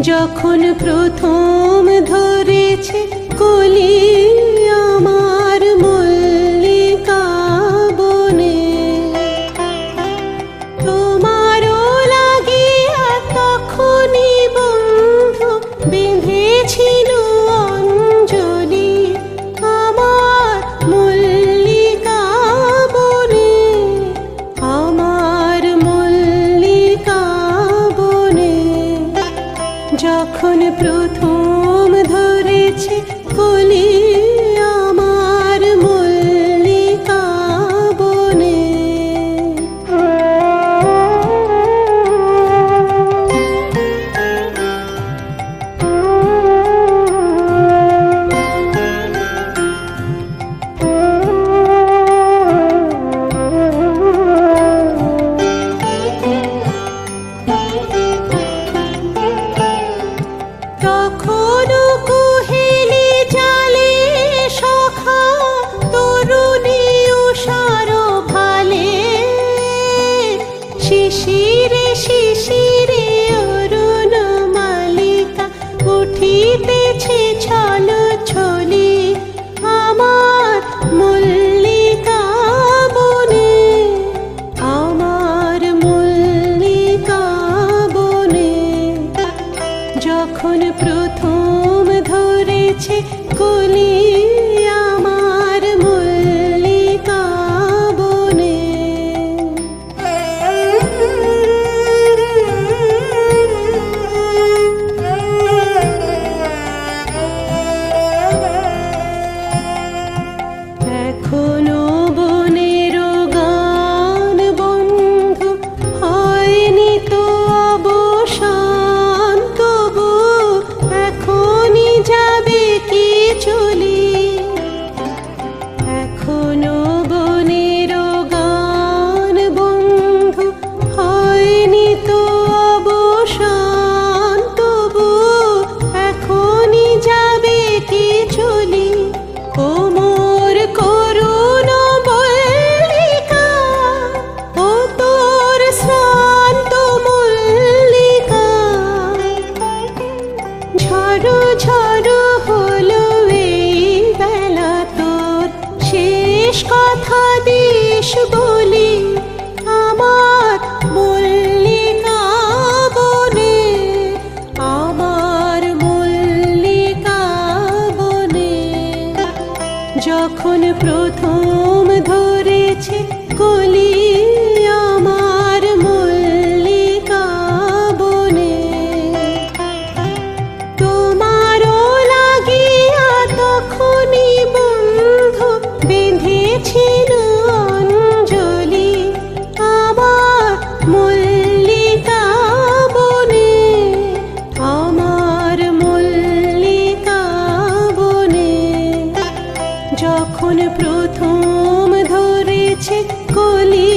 যখন প্রথম ধরেছে কলি আমার মল্লিকা বনে, তোমারও লাগিয়া তখনই বন্ধু বেঁধেছিল অঞ্জলি আমার মল্লিকা বনে, আমার মল্লিকা বনে। যখন প্রথম ধরেছে কলি আমার মল্লিকা বনে। তখনও কুহেলি জালে সখা তরুণী উষার ভালে, শিশিরে শিশিরে অরুণ মালিকা উঠিতেছে ছল ছলি আমার মল্লিকা বনে, আমার মল্লিকা বনে। যখন প্রথম ধরেছে কলি আমার মল্লিকা বনে। এখনো বনের গান বন্ধু হয়নি তো অবসান, তবু এখনই যাবে কি চলি। এখনো বনের গান বন্ধু হয়নি তো অবসান, তবু এখনই যাবে কি চলি। ও মোর করুণ মল্লিকা, ও তোর শ্রান্ত মল্লিকা, ঝড়ো ঝড়ো হলো এই বেলা তোর শেষ কথা দিস বলি আমার মল্লিকা বনে, আমার মল্লিকা বনে। যখন প্রথম ধরেছে কলি আমার মল্লিকা বনে, তোমারও লাগিয়া তখনই বন্ধু বেঁধেছিল অঞ্জলি আমার মল্লিকা বনে, আমার মল্লিকা বনে। যখন প্রথম ধরেছে কলি